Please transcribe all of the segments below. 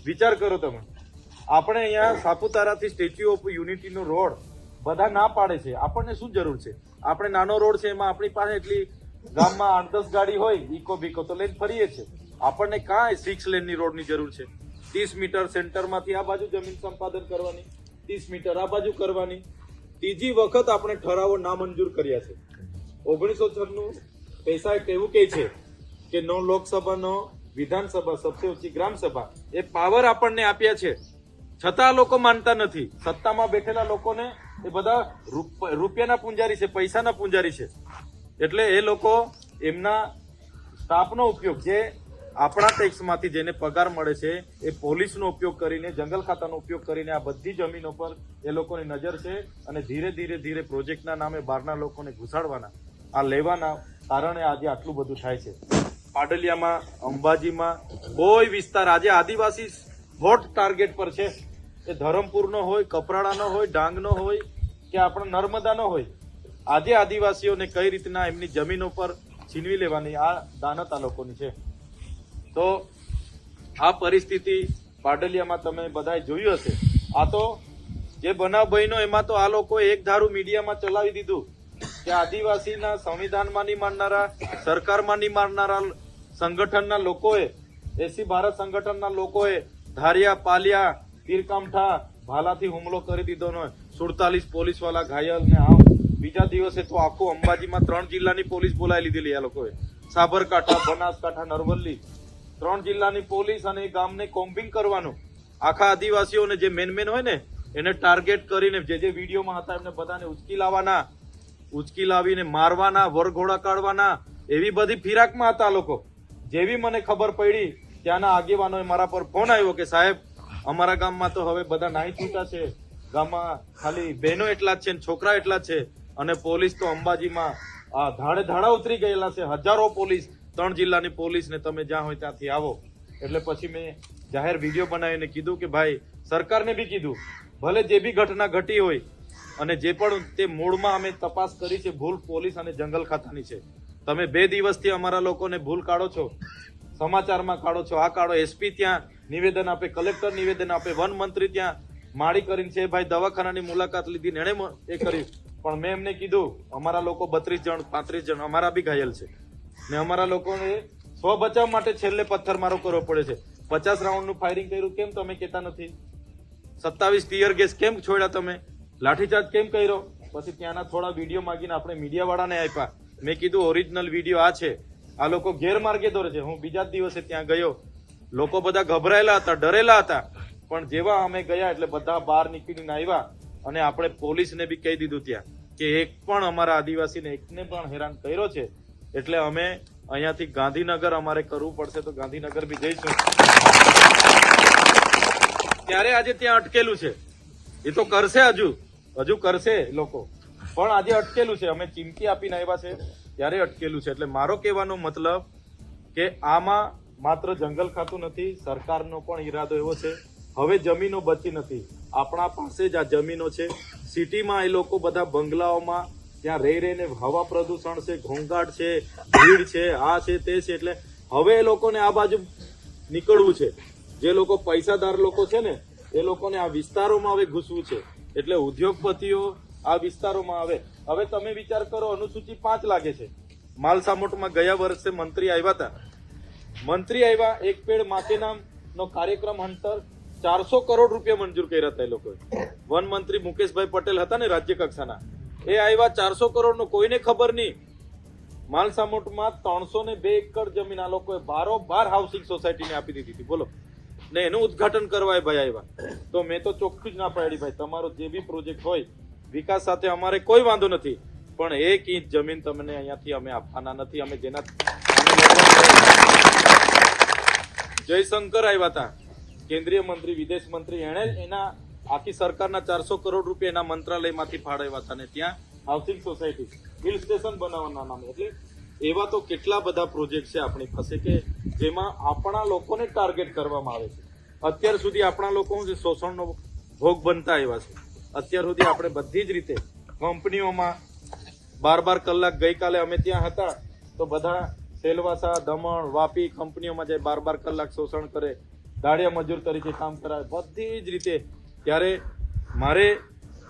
વિચાર કરો તમે, આપણે અહીંયા સાપુતારાથી સ્ટેચ્યુ ઓફ યુનિટીનો રોડ બધા ના પાડે છે. આપણને શું જરૂર છે? આપણે નાનો રોડ છે, એમાં આપણી પાસે એટલી ગામમાં 8-10 ગાડી હોય, ઇકો બીકો તો લઈને ફરીએ છે. આપણને કાંઈ 6 લેનની રોડની જરૂર છે? 30 મીટર સેન્ટરમાંથી આ બાજુ જમીન સંપાદન કરવાની, 30 મીટર આ બાજુ કરવાની. ત્રીજી વખત આપણે ઠરાવો નામંજૂર કર્યા છે. 1996 પૈસા એવું કહે છે કે નો લોકસભાનો વિધાનસભા સબસે ઊંચી ગ્રામ સભા, એ પાવર આપણને આપ્યા છે, છતાં લોકો માનતા નથી. સત્તામાં બેઠેલા લોકોને એ બધા રૂપિયાના પૂંજારી છે, પૈસાના પૂંજારી છે. એટલે એ લોકો એમના સ્ટાફનો ઉપયોગ, જે આપણા ટેક્સમાંથી જેને પગાર મળે છે, એ પોલીસનો ઉપયોગ કરીને, જંગલ ખાતાનો ઉપયોગ કરીને આ બધી જમીનો પર એ લોકોની નજર છે. અને ધીરે ધીરે ધીરે પ્રોજેક્ટના નામે બહારના લોકોને ઘુસાડવાના, આ લેવાના કારણે આજે આટલું બધું થાય છે. પાડલિયામાં, અંબાજીમાં કોઈ વિસ્તાર આજે આદિવાસી હોટ ટાર્ગેટ પર છે. એ ધરમપુરનો હોય, કપરાડાનો હોય, ડાંગનો હોય કે આપણા નર્મદાનો હોય. આજે આદિવાસીઓને કઈ રીતના એમની જમીનો પર છીનવી લેવાની આ દાનત આ લોકોની છે. તો આ પરિસ્થિતિ પાડલિયામાં તમે બધાએ જોયું હશે. આ તો જે બનાવ બન્યો એમાં તો આ લોકોએ એક ધારું મીડિયામાં ચલાવી દીધું કે આદિવાસીના સંવિધાનમાં નહીં માનનારા, સરકારમાં નહીં માનનારા સંગઠનના લોકોએ, એસી ભારત સંગઠનના લોકોએ ધારિયા, પાલિયા, તીરકામઠા, ભાલાથી હુમલો કરી દીધો. 47 પોલીસ વાળા ઘાયલ ને આમ. બીજા દિવસે તો આખું અંબાજીમાં 3 જિલ્લાની પોલીસ બોલાવી લીધેલી આ લોકોએ. સાબરકાંઠા, બનાસકાંઠા, નરવલ્લી, 3 જિલ્લાની પોલીસ અને એ ગામને કોમ્બિંગ કરવાનું. આખા આદિવાસીઓને જે મેન હોય ને એને ટાર્ગેટ કરીને જે વિડીયોમાં હતા એમને બધાને ઉચકી લાવીને મારવાના, વરઘોડા કાઢવાના, એવી બધી ફિરાકમાં હતા લોકો. જેવી મને ખબર પડી ત્યાંના આગેવાનોએ મારા પર ફોન આવ્યો કે સાહેબ, અમારા ગામમાં તો હવે બધા નાહી છૂટા છે, ગામમાં ખાલી બહેનો એટલા જ છે ને છોકરા એટલા જ છે, અને પોલીસ તો અંબાજીમાં ધાડા ઉતરી ગયેલા છે, હજારો પોલીસ, 3 જિલ્લાની પોલીસ ને તમે જ્યાં હોય ત્યાંથી આવો. એટલે પછી મેં જાહેર વિડીયો બનાવીને કીધું કે ભાઈ, સરકારને બી કીધું, ભલે જે બી ઘટના ઘટી હોય અને જે પણ તે મૂળમાં અમે તપાસ કરી છે, ભૂલ પોલીસ અને જંગલ ખાતાની છે. તમે 2 દિવસથી અમારા લોકોને ભૂલ કાઢો છો, સમાચારમાં કાઢો છો, આ કાઢો. એસપી ત્યાં નિવેદન આપે, કલેક્ટર નિવેદન આપે, વન મંત્રી ત્યાં માળી કરીને છે ભાઈ દવાખાનાની મુલાકાત લીધી ને એણે એ કર્યું. પણ મેં એમને કીધું અમારા લોકો 32 જણ 35 જણ અમારા બી ઘાયલ છે ને અમારા લોકોને સ્વ બચાવ માટે છેલ્લે પથ્થરમારો કરવો પડે છે. 50 રાઉન્ડનું ફાયરિંગ કર્યું, કેમ તમે કહેતા નથી? 27 ટીયર ગેસ કેમ છોડ્યા તમે? લાઠીચાર્જ કેમ કર્યો? પછી ત્યાંના થોડા વિડીયો માંગીને આપણે મીડિયા વાળાને આપ્યા. મેં કીધું ઓરિજિનલ વિડીયો આ છે. આ લોકો ગેરમાર્ગે દોરે છે. હું બીજા જ દિવસે ત્યાં ગયો, લોકો બધા ગભરાયેલા હતા, ડરેલા હતા. પણ જેવા અમે ગયા એટલે બધા બહાર નીકળીને આવ્યા અને આપણે પોલીસને બી કહી દીધું ત્યાં કે એક પણ અમારા આદિવાસીને એકને પણ હેરાન કર્યો છે એટલે અમે અહીંયાથી ગાંધીનગર અમારે કરવું પડશે તો ગાંધીનગર બી જઈશું. ત્યારે આજે ત્યાં અટકેલું છે. એ તો કરશે, હજુ કરશે લોકો, પણ આજે અટકેલું છે. અમે ચીમકી આપીને આવ્યા છે ત્યારે અટકેલું છે. એટલે મારો કહેવાનો મતલબ કે આમાં માત્ર જંગલ ખાતું નથી, સરકારનો પણ ઈરાદો એવો છે. હવે જમીનો બચી નથી, આપણા પાસે જ આ જમીનો છે. સિટીમાં એ લોકો બધા બંગલાઓમાં ત્યાં રહી રહીને હવા પ્રદૂષણ છે, ઘોંઘાટ છે, ભીડ છે, આ છે તે છે. એટલે હવે એ લોકોને આ બાજુ નીકળવું છે. જે લોકો પૈસાદાર લોકો છે ને એ લોકોને આ વિસ્તારોમાં હવે ઘૂસવું છે. એટલે ઉદ્યોગપતિઓ આ વિસ્તારોમાં આવે. હવે તમે વિચાર કરો, અનુસૂચિ 5 લાગે છે. માલસામોટમાં ગયા વર્ષે મંત્રી આવ્યા, એક પેડ માકે નામ નો કાર્યક્રમ અંતર 400 કરોડ રૂપિયા મંજૂર કર્યા હતા એ લોકોએ. વન મંત્રી મુકેશભાઈ પટેલ હતા ને રાજ્ય કક્ષાના, એ આવ્યા. 400 કરોડ નું કોઈને ખબર નહીં. માલસામોટમાં 302 એકર જમીન આ લોકોએ બારોબાર હાઉસિંગ સોસાયટીને આપી દીધી હતી. બોલો ને એનું ઉદઘાટન કરવા ભાઈ આવ્યા. તો મેં તો ચોખ્ખું જ ના પાડી, ભાઈ તમારો જે બી પ્રોજેક્ટ હોય વિકાસ સાથે અમારે કોઈ વાંધો નથી, પણ 1 ઇંચ જમીન તમને અહીંયાથી અમે આપવાના નથી. અમે જેના જયશંકર આવ્યા હતા, કેન્દ્રીય મંત્રી, વિદેશ મંત્રી, એણે એના આખી સરકારના 400 કરોડ રૂપિયા એના મંત્રાલયમાંથી ફાળવ્યા હતા ને ત્યાં હાઉસિંગ સોસાયટી, હિલ સ્ટેશન બનાવવાના નામે. એટલે એવા તો કેટલા બધા પ્રોજેક્ટ છે આપણી પાસે કે જેમાં આપણા લોકોને ટાર્ગેટ કરવામાં આવે છે. અત્યાર સુધી આપણા લોકો જે શોષણનો ભોગ બનતા આવ્યા છે. અત્યાર સુધી આપણે બધી જ રીતે કંપનીઓમાં 12 કલાક, ગઈકાલે અમે ત્યાં હતા તો બધા સેલવાસા, દમણ, વાપી કંપનીઓમાં જાય 12 કલાક શોષણ કરે. દાડિયા મજૂર તરીકે કામ કરાવે, બધી જ રીતે. ત્યારે મારે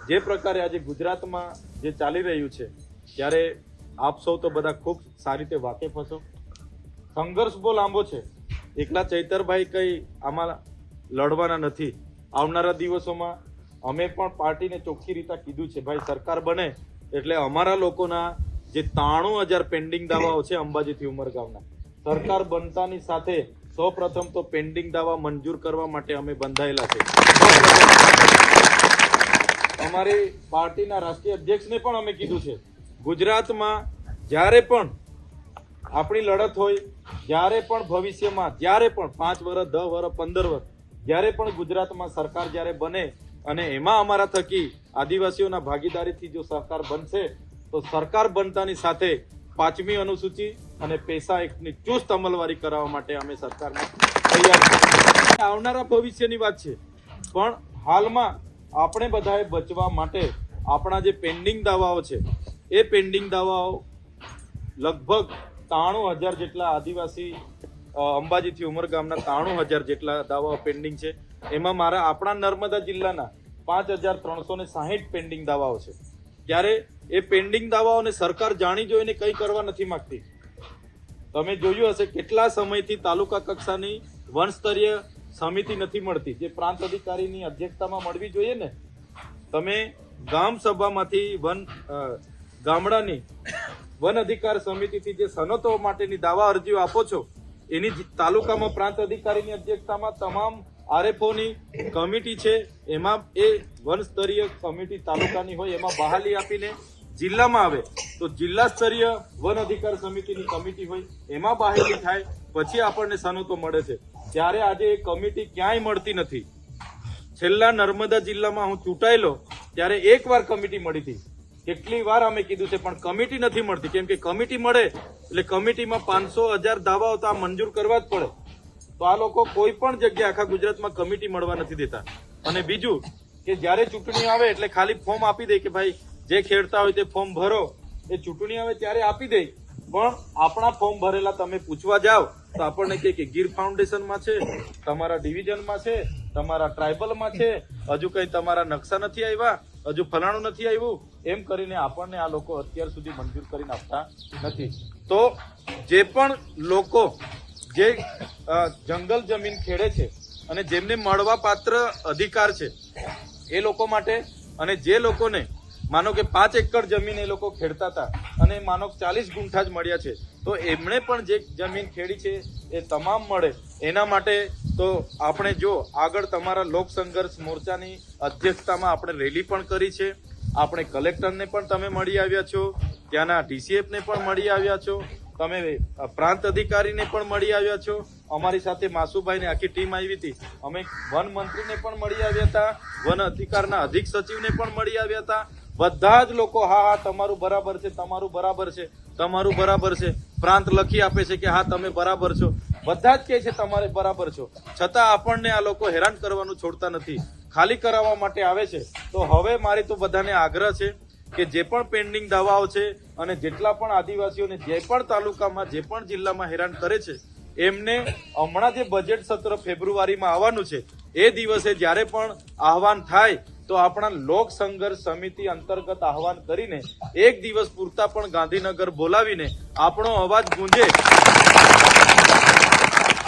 જે પ્રકારે આજે ગુજરાતમાં જે ચાલી રહ્યું છે, ત્યારે આપ સૌ તો બધા ખૂબ સારી રીતે વાકેફ હશો. સંઘર્ષ બહુ લાંબો છે. એકલા ચૈતરભાઈ કઈ આમાં લડવાના નથી. આવનારા દિવસોમાં અમે પણ પાર્ટીને ચોખ્ખી રીતે કીધું છે, ભાઈ સરકાર બને એટલે અમારા લોકોના જે 93,000 પેન્ડિંગ દાવાઓ છે અંબાજીથી ઉમરગામના, સરકાર બનતાની સાથે સૌપ્રથમ તો પેન્ડિંગ દાવા મંજૂર કરવા માટે અમે બંધાયેલા છે. અમારી પાર્ટીના રાષ્ટ્રીય અધ્યક્ષને પણ અમે કીધું છે, ગુજરાતમાં જ્યારે પણ આપણી લડત હોય, જ્યારે પણ ભવિષ્યમાં, જ્યારે પણ 5 વર્ષ 10 વર્ષ 15 વર્ષ, જ્યારે પણ ગુજરાતમાં સરકાર જ્યારે બને અને એમાં અમારા થકી આદિવાસીઓના ભાગીદારીથી જો સરકાર બનશે તો સરકાર બનતાની સાથે 5મી અનુસૂચિ અને પૈસા એક્ટની ચુસ્ત અમલવારી કરાવવા માટે અમે સરકારને તૈયાર છીએ. આવનારા ભવિષ્યની વાત છે, પણ હાલમાં આપણે બધાએ બચવા માટે આપણા જે પેન્ડિંગ દાવાઓ છે એ પેન્ડિંગ દાવાઓ લગભગ 93,000 જેટલા આદિવાસી અંબાજીથી ઉમરગામના 93,000 જેટલા દાવાઓ પેન્ડિંગ છે. એમાં મારા આપણા નર્મદા જિલ્લાના 5,360 પેન્ડિંગ દાવાઓ છે. ત્યારે એ પેન્ડિંગ દાવાઓને સરકાર જાણી જોઈને કંઈ કરવા નથી માંગતી. તમે જોયું હશે કેટલા સમયથી તાલુકા કક્ષાની વનસ્તરીય સમિતિ નથી મળતી, જે પ્રાંત અધિકારીની અધ્યક્ષતામાં મળવી જોઈએ ને. તમે ગામ સભામાંથી ગામડાની વન અધિકાર સમિતિથી જે સનતો માટેની દાવા અરજીઓ આપો છો, એની તાલુકામાં પ્રાંત અધિકારીની અધ્યક્ષતામાં તમામ આરએફઓની કમિટી છે, એમાં એ વન સ્તરીય કમિટી તાલુકાની હોય, એમાં બહાલી આપીને જિલ્લામાં આવે તો જિલ્લા સ્તરીય વન અધિકાર સમિતિની કમિટી હોય, એમાં બહાલી થાય, પછી આપણને સનતો મળે છે. ત્યારે આજે એ કમિટી ક્યાંય મળતી નથી. છેલ્લા નર્મદા જિલ્લામાં હું ચૂંટાયેલો ત્યારે એકવાર કમિટી મળી હતી. કેટલી વાર અમે કીધું છે, પણ કમિટી નથી મળતી. કેમ કે કમિટી મળે એટલે કમિટીમાં 500,000 દાવાઓ તો આ મંજૂર કરવા જ પડે. તો આ લોકો કોઈ પણ જગ્યાએ આખા ગુજરાતમાં કમિટી મળવા નથી દેતા. અને બીજું કે જ્યારે ચૂંટણી આવે એટલે ખાલી ફોર્મ આપી દે કે ભાઈ જે ખેડતા હોય તે ફોર્મ ભરો. એ ચૂંટણી આવે ત્યારે આપી દે, પણ આપણા ફોર્મ ભરેલા તમે પૂછવા જાઓ તો આપણને કે ગીર ફાઉન્ડેશનમાં છે, તમારા ડિવિઝનમાં છે, તમારા ટ્રાઇબલમાં છે, હજુ કઈ તમારા નકશા નથી આવ્યા, હજુ ફલાણું નથી આવ્યું, એમ કરીને આપણને આ લોકો અત્યાર સુધી મંજૂર કરીને આપતા નથી. તો જે પણ લોકો જે જંગલ જમીન ખેડે છે અને જેમને મળવા પાત્ર અધિકાર છે એ લોકો માટે, અને જે લોકોને માનો કે 5 એકર જમીન એ લોકો ખેડતા હતા અને માનો 40 ગુંઠા જ મળ્યા છે, તો એમણે પણ જે જમીન ખેડી છે એ તમામ મળે એના માટે. તો આપણે જો આગળ તમારા લોક સંઘર્ષ મોરચાની અધ્યક્ષતામાં આપણે રેલી પણ કરી છે. આપણે કલેક્ટરને પણ તમે મળી આવ્યા છો, ત્યાંના ડીસીએફને પણ મળી આવ્યા છો, તમે પ્રાંત અધિકારીને પણ મળી આવ્યા છો. અમારી સાથે માસુભાઈને આખી ટીમ આવી હતી. અમે વન મંત્રીને પણ મળી આવ્યા હતા, વન અધિકારના અધિક સચિવને પણ મળી આવ્યા હતા. બધા જ લોકો હા તમારું બરાબર છે, તમારું બરાબર છે, તમારું બરાબર છે. પ્રાંત લખી આપે છે કે હા તમે બરાબર છો, બધા જ કહે છે તમારે બરાબર છો. છતાં આપણને આ લોકો હેરાન કરવાનું છોડતા નથી, ખાલી કરાવવા માટે આવે છે. તો હવે મારી તો બધાને આગ્રહ છે કે જે પણ પેન્ડિંગ દાવાઓ છે અને જેટલા પણ આદિવાસીઓને જે પણ તાલુકામાં જે પણ જિલ્લામાં હેરાન કરે છે, એમને હમણાં જે બજેટ સત્ર ફેબ્રુઆરીમાં આવવાનું છે એ દિવસે જ્યારે પણ આહવાન થાય તો આપણા લોક સંઘર્ષ સમિતિ અંતર્ગત આહવાન કરીને એક દિવસ પૂરતા પણ ગાંધીનગર બોલાવીને આપણો અવાજ ગુંજે,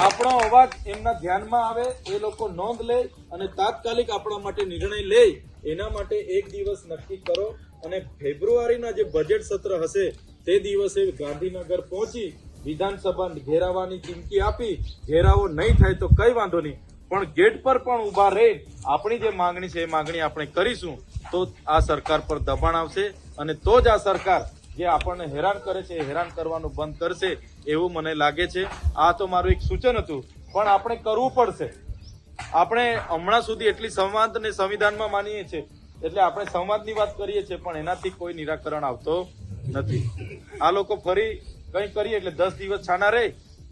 આપણો અવાજ એમના ધ્યાનમાં આવે, એ લોકો નોંધ લે અને તાત્કાલિક આપણા માટે નિર્ણય લે. એના માટે એક દિવસ નક્કી કરો અને ફેબ્રુઆરીના જે બજેટ સત્ર હશે તે દિવસે ગાંધીનગર પહોંચી વિધાનસભા ઘેરાવાની ચીમકી આપી. ઘેરાવો નહીં થાય તો કઈ વાંધો નહીં, પણ ગેટ પર પણ ઉભા રહી આપણી જે માંગણી છે એ માંગણી આપણે કરીશું. તો આ સરકાર પર દબાણ આવશે અને તો જ આ સરકાર જે આપણને હેરાન કરે છે એ હેરાન કરવાનું બંધ કરશે એવું મને લાગે છે. આ તો મારું એક સૂચન હતું, પણ આપણે કરવું પડશે. આપણે હમણાં સુધી એટલી સંવાદને સંવિધાનમાં માનીએ છીએ એટલે આપણે સંવાદની વાત કરીએ છીએ, પણ એનાથી કોઈ નિરાકરણ આવતો નથી. આ લોકો ફરી કંઈ કરીએ એટલે 10 દિવસ છાના રહે,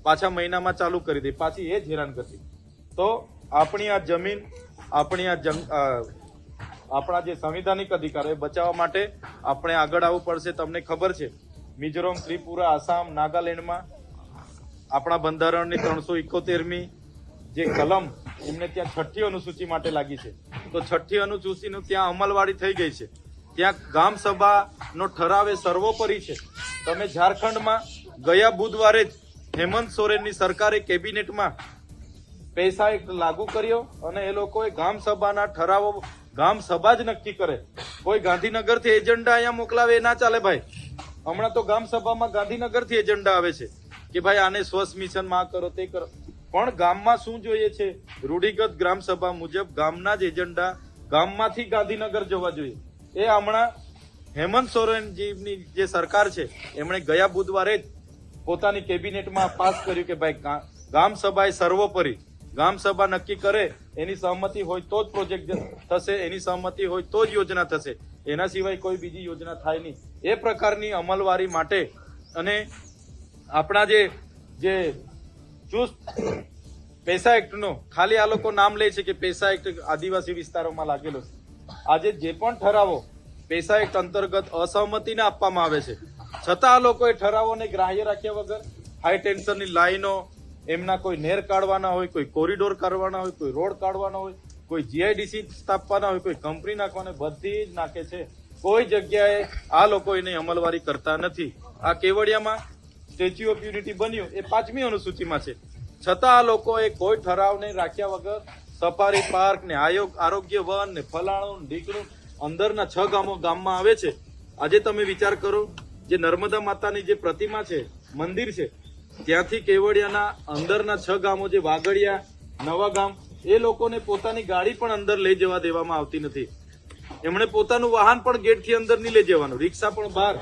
પાછા મહિનામાં ચાલુ કરી દે, પાછી એ જ હેરાન કરતી. તો આપણી આ જમીન, આપણી આપણા જે સંવિધાનિક અધિકારો એ બચાવવા માટે આપણે આગળ આવવું પડશે. તમને ખબર છે મિઝોરમ, ત્રિપુરા, આસામ, નાગાલેન્ડમાં આપણા બંધારણની 371મી જે કલમ એમને ત્યાં 6ઠ્ઠી અનુસૂચિ માટે લાગી છે, તો 6ઠ્ઠી અનુસૂચિનું ત્યાં અમલવારી થઈ ગઈ છે. ત્યાં ગામ સભાનો ઠરાવ એ સર્વોપરી છે. તમે ઝારખંડમાં ગયા બુધવારે જ હેમંત સોરેનની સરકારે કેબિનેટમાં પૈસા એક્ટ લાગુ કર્યો અને એ લોકોએ ગામ સભાના ઠરાવો ગામ સભા જ નક્કી કરે. કોઈ ગાંધીનગરથી એજન્ડા અહીંયા મોકલાવે એ ના ચાલે ભાઈ. હમણાં તો ગામ સભામાં ગાંધીનગરથી એજન્ડા આવે છે કે ભાઈ આને સ્વચ્છ મિશનમાં આ કરો તે કરો, પણ ગામમાં શું જોઈએ છે? રૂઢિગત ગ્રામ સભા મુજબ ગામના જ એજન્ડા ગામમાંથી ગાંધીનગર જવા જોઈએ. એ હમણાં હેમંત સોરેનજીની જે સરકાર છે એમણે ગયા બુધવારે જ પોતાની કેબિનેટમાં પાસ કર્યું કે ભાઈ ગામ સભા એ સર્વોપરી, ગામ સભા નક્કી કરે એની સહમતિ હોય તો જ પ્રોજેક્ટ થશે, એની સહમતિ હોય તો જ યોજના થશે, એના સિવાય કોઈ બીજી યોજના થાય નહીં. એ પ્રકારની અમલવારી માટે અને આપણા જે ચુસ્ત પૈસા એક્ટનો ખાલી આ લોકો નામ લે છે કે પૈસા એક્ટ આદિવાસી વિસ્તારોમાં લાગેલો છે. આજે જે પણ ઠરાવો પૈસા એક્ટ અંતર્ગત અસહમતિને આપવામાં આવે છે, છતાં આ લોકોએ ઠરાવોને ગ્રાહ્ય રાખ્યા વગર હાઈ ટેન્શનની લાઈનો, એમના કોઈ નેર કાઢવાના હોય, કોઈ કોરિડોર કાઢવાના હોય, કોઈ રોડ કાઢવાના હોય, કોઈ જીઆઈડીસી સ્થાપવાના હોય, કોઈ કંપની નાખવાના, બધી જ નાખે છે. કોઈ જગ્યાએ આ લોકો એની અમલવારી કરતા નથી. આ કેવડિયામાં સ્ટેચ્યુ ઓફ યુનિટી બન્યું એ 5મી અનુસૂચિમાં છે, છતાં આ લોકોએ કોઈ ઠરાવને રાખ્યા વગર સફારી પાર્ક ને આરોગ્ય વન ને ફલાણું ઢીકણું અંદરના 6 ગામમાં આવે છે. આજે તમે વિચાર કરો, જે નર્મદા માતાની જે પ્રતિમા છે, મંદિર છે, ત્યાંથી કેવડિયાના અંદરના 6 ગામો જે વાગડિયા, નવા ગામ, એ લોકોને પોતાની ગાડી પણ અંદર લઈ જવા દેવામાં આવતી નથી. એમણે પોતાનું વાહન પણ ગેટથી અંદર નહીં લઈ જવાનું, રિક્ષા પણ બહાર.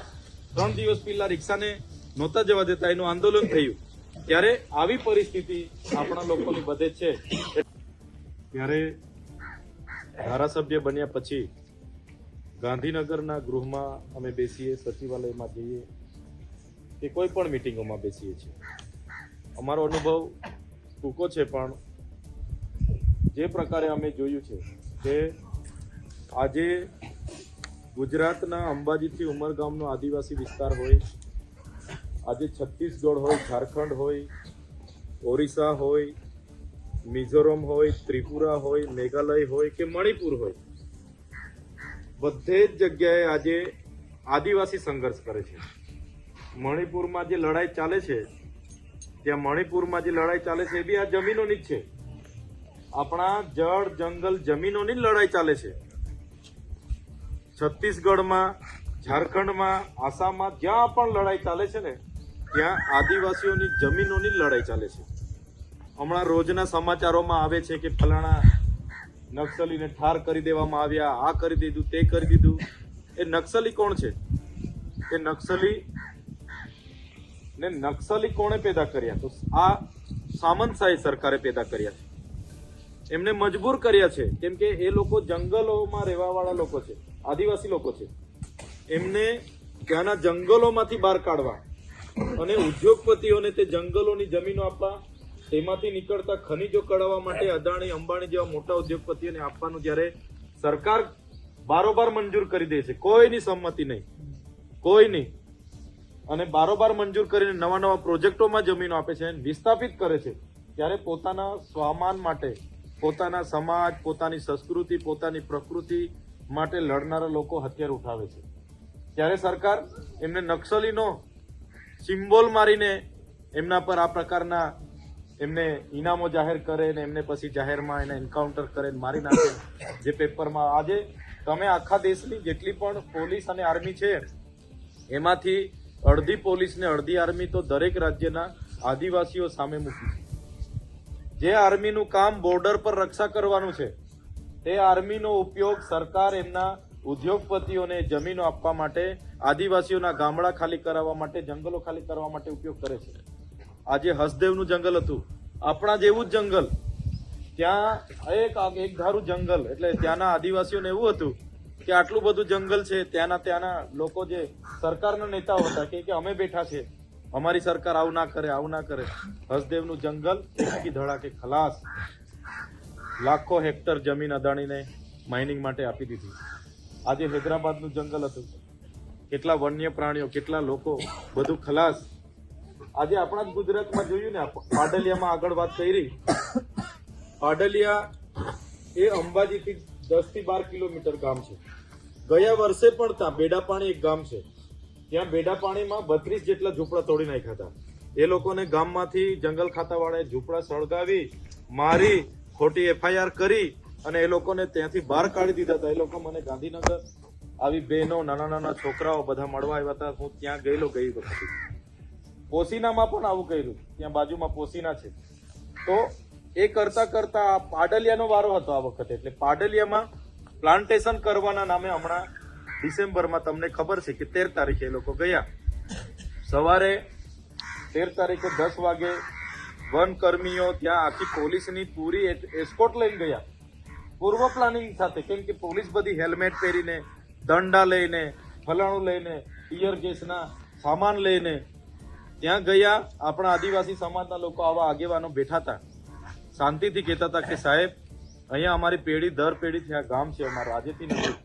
3 દિવસ પહેલા રિક્ષાને નહોતા જવા દેતા, એનું આંદોલન થયું. ત્યારે આવી પરિસ્થિતિ આપણા લોકોની બધે છે. ત્યારે ધારાસભ્ય બન્યા પછી ગાંધીનગરના ગૃહમાં અમે બેસીએ, સચિવાલયમાં જઈએ કે કોઈ પણ મિટિંગોમાં બેસીએ છીએ. અમારો અનુભવ ટૂંકો છે, પણ જે પ્રકારે અમે જોયું છે કે આજે ગુજરાતના અંબાજીથી ઉમરગામનો આદિવાસી વિસ્તાર હોય, આજે છત્તીસગઢ હોય, ઝારખંડ હોય, ઓરિસ્સા હોય, મિઝોરમ હોય, ત્રિપુરા હોય, મેઘાલય હોય કે મણિપુર હોય, બધે જ જગ્યાએ આજે આદિવાસી સંઘર્ષ કરે છે. મણિપુરમાં જે લડાઈ ચાલે છે, ત્યાં મણિપુરમાં જે લડાઈ ચાલે છે એ બી આ જમીનોની જ છે. આપણા જળ જંગલ જમીનોની જ લડાઈ ચાલે છે. છત્તીસગઢમાં, ઝારખંડમાં, આસામમાં જ્યાં પણ લડાઈ ચાલે છે ને, ત્યાં આદિવાસીઓની જમીનોની જ લડાઈ ચાલે છે. હમણાં રોજના સમાચારોમાં આવે છે કે ફલાણા નક્સલીને ઠાર કરી દેવામાં આવ્યા, આ કરી દીધું, તે કરી દીધું. એ નક્સલી કોણ છે? એ નક્સલી કોણે પેદા કર્યા? તો આ સામંતશાહી સરકારે પેદા કર્યા છે. એમને મજબૂર કર્યા છે, કેમ કે એ લોકો જંગલોમાં રહેવાવાળા લોકો છે, આદિવાસી લોકો છે. એમને ત્યાંના જંગલોમાંથી બહાર કાઢવા અને ઉદ્યોગપતિઓને તે જંગલોની જમીનો આપવા, તેમાંથી નીકળતા ખનીજો કઢાવવા માટે અદાણી, અંબાણી જેવા મોટા ઉદ્યોગપતિઓને આપવાનું જ્યારે સરકાર બારોબાર મંજૂર કરી દે છે, કોઈની સંમતિ નહીં, કોઈની, અને બારોબાર મંજૂર કરીને નવા નવા પ્રોજેક્ટોમાં જમીનો આપે છે, વિસ્થાપિત કરે છે, ત્યારે પોતાના સ્વામાન માટે, પોતાના સમાજ, પોતાની સંસ્કૃતિ, પોતાની પ્રકૃતિ માટે લડનારા લોકો હથિયાર ઉઠાવે છે. ત્યારે સરકાર એમને નક્સલીનો સિમ્બોલ મારીને એમના પર આ પ્રકારના એમને ઇનામો જાહેર કરે ને એમને પછી જાહેરમાં એને એન્કાઉન્ટર કરે, મારી નાખે. જે પેપરમાં આજે તમે આખા દેશની જેટલી પણ પોલીસ અને આર્મી છે, એમાંથી અડધી પોલીસ ને અડધી આર્મી તો દરેક રાજ્યના આદિવાસીઓ સામે મૂકી છે. જે આર્મીનું કામ બોર્ડર પર રક્ષા કરવાનું છે, તે આર્મીનો ઉપયોગ સરકાર એમના ઉદ્યોગપતિઓને જમીનો આપવા માટે, આદિવાસીઓના ગામડા ખાલી કરાવવા માટે, જંગલો ખાલી કરવા માટે ઉપયોગ કરે છે. આજે હસદેવનું જંગલ હતું, આપણા જેવું જ જંગલ, ત્યાં એક ધારું જંગલ, એટલે ત્યાંના આદિવાસીઓને એવું હતું કે આટલું બધું જંગલ છે. ત્યાંના લોકો જે સરકારના નેતાઓ હતા કે અમે બેઠા છે, અમારી સરકાર આવું ના કરે, આવું ના કરે. હસદેવનું જંગલ એકથી ધડાકે ખલાસ. લાખો હેક્ટર જમીન અદાણીને માઇનિંગ માટે આપી દીધી. આજે હૈદરાબાદનું જંગલ હતું, કેટલા વન્ય પ્રાણીઓ, કેટલા લોકો, બધું ખલાસ. આજે આપણા જ ગુજરાતમાં જોયું ને, પાડલિયામાં આગળ વાત કરી પાડલિયા એ અંબાજીથી 10 થી 12 કિલોમીટર ગામ છે. ગયા વર્ષે પણ ત્યાં બેડાપાણી એક ગામ છે, ત્યાં બેડાપાણીમાં 32 જેટલા ઝૂંપડા તોડી નાખ્યા હતા. એ લોકોને ગામમાંથી જંગલ ખાતાવાળાએ ઝૂંપડા સળગાવી મારી ખોટી FIR કરી અને એ લોકોને ત્યાંથી બહાર કાઢી દીધા હતા. એ લોકો મને ગાંધીનગર આવી બહેનો, નાના નાના છોકરાઓ બધા મળવા આવ્યા હતા. હું ત્યાં ગયેલો ગઈ વખતે. પોસીનામાં પણ આવું કર્યું, ત્યાં બાજુમાં પોસીના છે. તો એ કરતા કરતા પાડલિયાનો વારો હતો આ વખતે. એટલે પાડલિયામાં પ્લાન્ટેશન કરવાના નામે હમણાં ડિસેમ્બરમાં તમને ખબર છે કે 13 તારીખે એ લોકો ગયા. સવારે 13 તારીખે 10 વાગે વનકર્મીઓ ત્યાં આખી પોલીસની પૂરી એસ્કોર્ટ લઈને ગયા, પૂર્વ પ્લાનિંગ સાથે. કેમ કે પોલીસ બધી હેલ્મેટ પહેરીને, દંડા લઈને, ફલાણું લઈને, ટીયર ગેસના સામાન લઈને ત્યાં ગયા. આપણા આદિવાસી સમાજના લોકો આવા આગેવાનો બેઠા હતા, શાંતિથી કહેતા હતા કે સાહેબ, અહીંયા અમારી પેઢી દર પેઢીથી આ ગામ છે, અમારા રાજ્યથી નથી,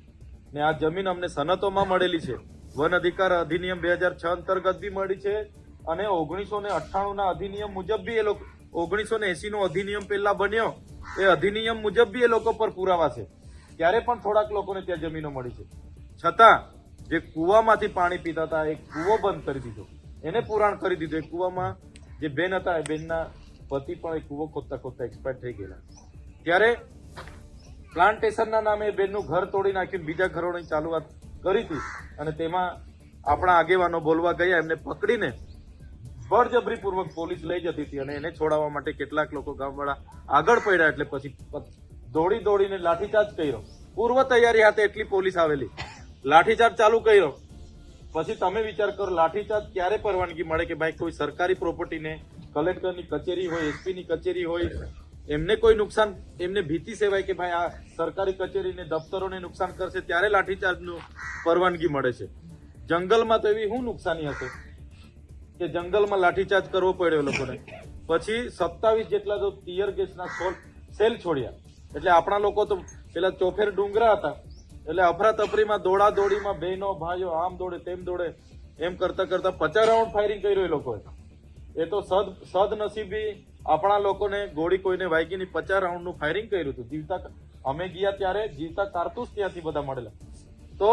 ને આ જમીન અમને સનતોમાં મળેલી છે. વન અધિકાર અધિનિયમ 2006 અંતર્ગત બી મળી છે અને 1998 ના અધિનિયમ મુજબ બી એ લોકો 1980 નો અધિનિયમ પહેલા બન્યો, એ અધિનિયમ મુજબ બી એ લોકો પર પુરાવા છે. ત્યારે પણ થોડાક લોકોને ત્યાં જમીનો મળી છે. છતાં જે કૂવામાંથી પાણી પીતા હતા એ કૂવો બંધ કરી દીધો, એને પુરાણ કરી દીધું. એ કૂવામાં જે બેન હતા એ બેનના પતિ પણ એ કૂવો ખોદતા ખોદતા એક્સપાયર થઈ ગયેલા. ત્યારે પ્લાન્ટેશનના નામે બેનનું ઘર તોડી નાખ્યું, બીજા ઘરોની ચાલુઆત કરી હતી અને તેમાં આપણા આગેવાનો બોલવા ગયા. એમને પકડીને બળજબરીપૂર્વક પોલીસ લઈ જતી હતી અને એને છોડાવવા માટે કેટલાક લોકો ગામવાળા આગળ પડ્યા. એટલે પછી દોડી દોડીને લાઠીચાર્જ કર્યો. પૂર્વ તૈયારી હાથે એટલી પોલીસ આવેલી, લાઠીચાર્જ ચાલુ કર્યો. પછી તમે વિચાર કરો, લાઠીચાર્જ ક્યારે પરવાનગી મળે કે ભાઈ કોઈ સરકારી પ્રોપર્ટીને, કલેક્ટરની કચેરી હોય, SP ની કચેરી હોય, એમને કોઈ નુકસાન, એમને ભીતિ સેવાય કે ભાઈ આ સરકારી કચેરીને, દફતરોને નુકસાન કરશે ત્યારે લાઠીચાર્જનું પરવાનગી મળે છે. જંગલમાં તો એવી શું નુકસાની હશે કે જંગલમાં લાઠીચાર્જ કરવો પડ્યો લોકોને. પછી 27 જેટલા તો ટીયર ગેસના સેલ છોડ્યા. એટલે આપણા લોકો તો પેલા ચોફેર ડુંગરા હતા, એટલે અફરાતફરીમાં દોડા દોડીમાં બહેનો ભાઈઓ આમ દોડે તેમ દોડે એમ કરતા કરતા 50 રાઉન્ડ ફાયરિંગ કર્યું એ લોકોએ. એ તો સદનસીબી આપણા લોકોને ગોળી કોઈને વાગી નહીં, 50 રાઉન્ડનું ફાયરિંગ કર્યું હતું. જીવતા અમે ગયા ત્યારે જીવતા કારતૂસ ત્યાંથી બધા મળેલા. તો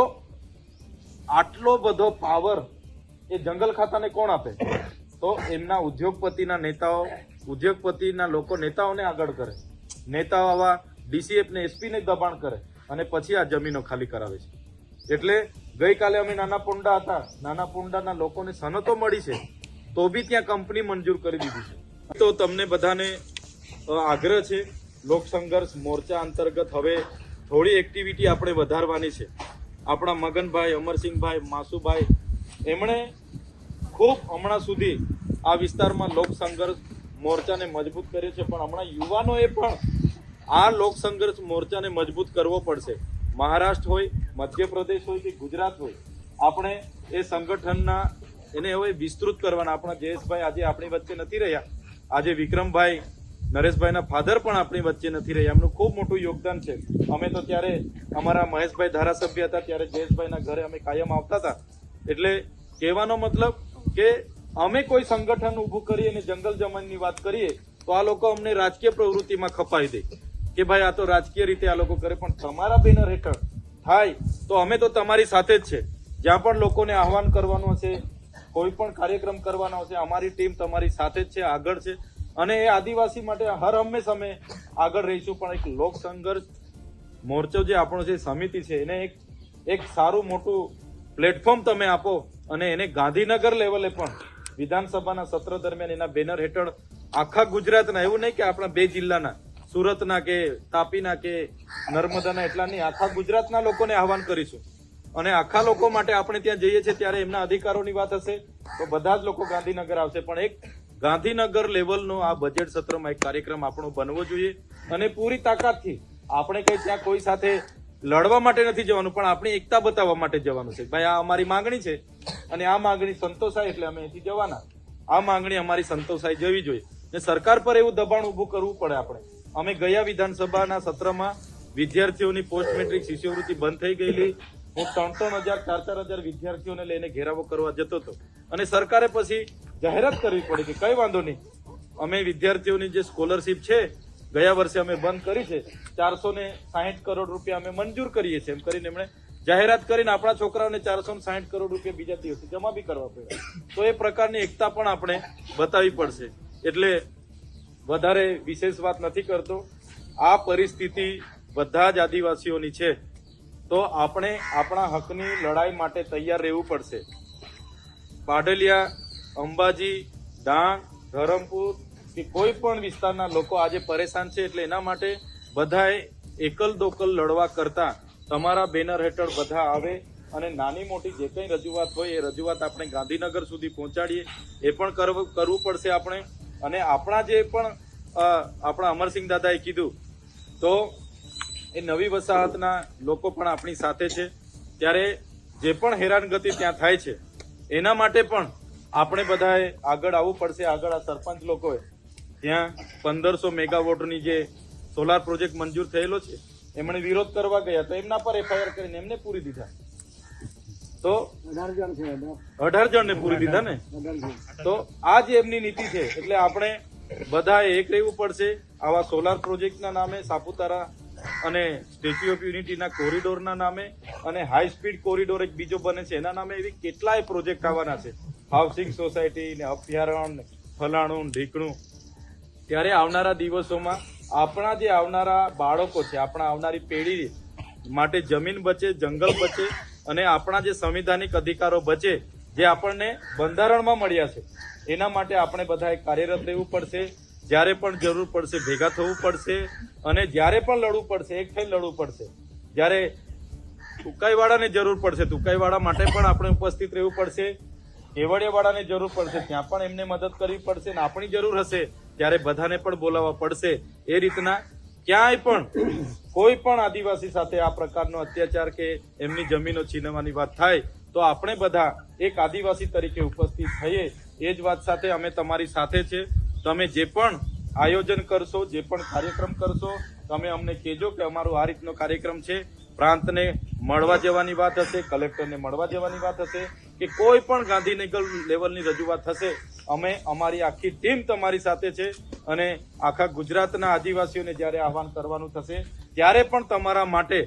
આટલો બધો પાવર એ જંગલ ખાતાને કોણ આપે? તો એમના ઉદ્યોગપતિના નેતાઓ, ઉદ્યોગપતિના લોકો નેતાઓને આગળ કરે, નેતાઓ આવા DCF ને SP ને દબાણ કરે અને પછી આ જમીનો ખાલી કરાવે છે. એટલે ગઈકાલે અમે નાના પુંડા હતા, નાના પુંડાના લોકોને સનતો મળી છે તો બી ત્યાં કંપની મંજૂર કરી દીધી છે. તો તમને બધાને આગ્રહ છે, લોક સંઘર્ષ મોરચા અંતર્ગત હવે થોડી એક્ટિવિટી આપણે વધારવાની છે. આપણા મગનભાઈ, અમરસિંહભાઈ, માસુભાઈ, એમણે ખૂબ હમણાં સુધી આ વિસ્તારમાં લોક સંઘર્ષ મોરચાને મજબૂત કર્યો છે, પણ હમણાં યુવાનોએ પણ આ લોક સંઘર્ષ મોરચાને મજબૂત કરવો પડશે. મહારાષ્ટ્ર હોય, મધ્યપ્રદેશ હોય કે ગુજરાત હોય, આપણે એ સંગઠનના એને હવે વિસ્તૃત કરવાના. આપણા જયેશભાઈ આજે આપણી વચ્ચે નથી રહ્યા, આજે વિક્રમભાઈ, નરેશભાઈના ફાધર પણ આપણી વચ્ચે નથી રહ્યા. એમનું ખૂબ મોટું યોગદાન છે. અમે તો ત્યારે અમારા મહેશભાઈ ધારાસભ્ય હતા ત્યારે જયેશભાઈના ઘરે અમે કાયમ આવતા હતા. એટલે કહેવાનો મતલબ કે અમે કોઈ સંગઠન ઊભું કરીએ અને જંગલ જમીનની વાત કરીએ તો આ લોકો અમને રાજકીય પ્રવૃત્તિમાં ખપાવી દે કે ભાઈ આ તો રાજકીય રીતે આ લોકો કરે. પણ તમારા બેનર હેઠળ થાય તો અમે તો તમારી સાથે જ છે. જ્યાં પણ લોકોને આહવાન કરવાનું હશે, કોઈ પણ કાર્યક્રમ કરવાનો હશે, અમારી ટીમ તમારી સાથે જ છે, આગળ છે. અને એ આદિવાસી માટે હર હંમેશ અમે આગળ રહીશું. પણ એક લોક સંઘર્ષ મોરચો જે આપણો જે સમિતિ છે એને એક સારું મોટું પ્લેટફોર્મ તમે આપો અને એને ગાંધીનગર લેવલે પણ વિધાનસભાના સત્ર દરમિયાન એના બેનર હેઠળ આખા ગુજરાતના, એવું નહીં કે આપણા 2 જિલ્લાના, સુરતના કે તાપીના કે નર્મદાના, એટલા નહીં, આખા ગુજરાતના લોકોને આહવાન કરીશું. અને આખા લોકો માટે આપણે ત્યાં જઈએ છીએ ત્યારે એમના અધિકારોની વાત હશે તો બધા જ લોકો ગાંધીનગર આવશે. પણ એક ગાંધીનગર લેવલનો આ બજેટ સત્રમાં એક કાર્યક્રમ આપણો બનવો જોઈએ અને પૂરી તાકાતથી આપણે કઈ ત્યાં કોઈ સાથે લડવા માટે નથી જવાનું, પણ આપણી એકતા બતાવવા માટે જવાનું છે. ભાઈ આ અમારી માંગણી છે અને આ માંગણી સંતોષાય એટલે અમે અહીંથી જવાના. આ માંગણી અમારી સંતોષાઈ જવી જોઈએ ને સરકાર પર એવું દબાણ ઊભું કરવું પડે. આપણે અમે ગયા વિધાનસભાના સત્રમાં વિદ્યાર્થીઓની પોસ્ટ મેટ્રિક શિષ્યવૃત્તિ બંધ થઈ ગયેલી. હું 3,000 4,000 વિદ્યાર્થીઓને લઈને ઘેરાવો કરવા જતો હતો અને સરકારે પછી જાહેરાત કરવી પડી કે કઈ વાંધો નહીં, અમે વિદ્યાર્થીઓની જે સ્કોલરશીપ છે ગયા વર્ષે અમે બંધ કરી છે, 460 કરોડ રૂપિયા અમે મંજૂર કરીએ છીએ એમ કરીને એમણે જાહેરાત કરીને આપણા છોકરાઓને 460 કરોડ રૂપિયા બીજા દિવસે જમા બી કરવા પડ્યા. તો એ પ્રકારની એકતા પણ આપણે બતાવવી પડશે. એટલે વધારે વિશેષ વાત નથી કરતો. આ પરિસ્થિતિ બધા જ આદિવાસીઓની છે, તો આપણે આપણા હકની લડાઈ માટે તૈયાર રહેવું પડશે. પાડલિયા, અંબાજી, ડાંગ, ધરમપુર કે કોઈ પણ વિસ્તારના લોકો આજે પરેશાન છે. એટલે એના માટે બધાએ એકલ દોકલ લડવા કરતા તમારા બેનર હેઠળ બધા આવે અને નાની મોટી જે કંઈ રજૂઆત હોય એ રજૂઆત આપણે ગાંધીનગર સુધી પહોંચાડીએ. એ પણ કરવું પડશે આપણે. અને આપણા જે પણ આપણા અમરસિંહ દાદાએ કીધું, તો એ નવી વસાહતના લોકો પણ આપણી સાથે છે. ત્યારે જે પણ હેરાનગતિ ત્યાં થાય છે એના માટે પણ આપણે બધાએ આગળ આવવું પડશે. આગળ આ સરપંચ લોકોએ ત્યાં 1500 મેગાવોટની જે સોલાર પ્રોજેક્ટ મંજૂર થયેલો છે એમણે વિરોધ કરવા ગયા તો એમના પર એફઆઈઆર કરીને એમને પૂરી દીધા. તો 18 જણને પૂરી દીધા ને. તો આ જ એમની નીતિ છે. એટલે આપણે બધાએ એક રહેવું પડશે. આવા સોલાર પ્રોજેક્ટના નામે, સાપુતારા અને સ્ટેચ્યુ ઓફ યુનિટીના કોરિડોરના નામે, અને હાઈ સ્પીડ કોરિડોર એક બીજો બને છે એના નામે, એવી કેટલાય પ્રોજેક્ટ આવવાના છે. હાઉસિંગ સોસાયટી ને અભયારણ્ય, ફલાણું ઢીકણું. ત્યારે આવનારા દિવસોમાં આપણા જે આવનારા બાળકો છે, આપણા આવનારી પેઢી માટે જમીન બચે, જંગલ બચે, અને આપણા જે સંવિધાનિક અધિકારો બચે જે આપણને બંધારણમાં મળ્યા છે, એના માટે આપણે બધાએ કાર્યરત રહેવું પડશે. જ્યારે પણ જરૂર પડશે ભેગા થવું પડશે, અને જ્યારે પણ લડવું પડશે એક થઈને લડવું પડશે. જ્યારે તુકાઈવાળાને જરૂર પડશે તુકાઈવાળા માટે પણ આપણે ઉપસ્થિત રહેવું પડશે. કેવડિયાવાળાને જરૂર પડશે ત્યાં પણ એમને મદદ કરવી પડશે. અને આપણી જરૂર હશે ત્યારે બધાને પણ બોલાવવા પડશે. એ રીતના ક્યાંય પણ કોઈ પણ આદિવાસી સાથે આ પ્રકારનો અત્યાચાર કે એમની જમીનો છીનવવાની વાત થાય તો આપણે બધા એક આદિવાસી તરીકે ઉપસ્થિત થઈએ. એ જ વાત સાથે અમે તમારી સાથે છે. તમે જે પણ આયોજન કરશો, જે પણ કાર્યક્રમ કરશો, તમે અમને કહેજો કે અમારો આ રીતનો કાર્યક્રમ છે. પ્રાંતને મળવા જવાની વાત હશે, કલેક્ટરને મળવા જવાની વાત હશે, કે કોઈ પણ ગાંધીનગર લેવલની રજૂઆત હશે, અમે અમારી આખી ટીમ તમારી સાથે છે. અને આખા ગુજરાતના આદિવાસીઓને જ્યારે આહવાન કરવાનું થશે ત્યારે પણ તમારા માટે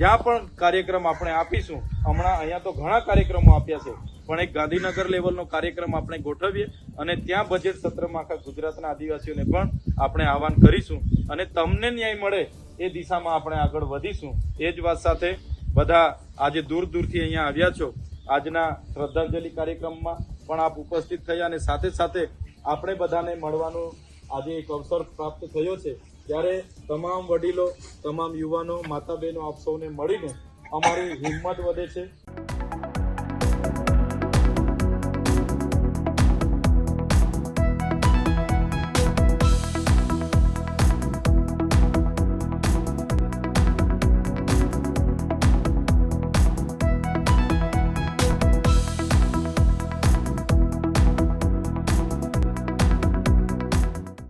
જ્યાં પણ કાર્યક્રમ આપણે આપીશું, હમણાં અહીંયા તો ઘણા કાર્યક્રમો આપ્યા છે, પણ એક ગાંધીનગર લેવલનો કાર્યક્રમ આપણે ગોઠવીએ અને ત્યાં બજેટ સત્રમાં આખા ગુજરાતના આદિવાસીઓને પણ આપણે આહવાન કરીશું અને તમને ન્યાય મળે એ દિશામાં આપણે આગળ વધીશું. એ જ વાત સાથે બધા આજે દૂર દૂરથી અહીંયા આવ્યા છો, આજના શ્રદ્ધાંજલિ કાર્યક્રમમાં પણ આપ ઉપસ્થિત થયા, અને સાથે સાથે આપણે બધાને મળવાનું આજે એક અવસર પ્રાપ્ત થયો છે. ત્યારે તમામ વડીલો, તમામ યુવાનો, માતા બહેનો આપ સૌને મળીને અમારી હિંમત વધે છે,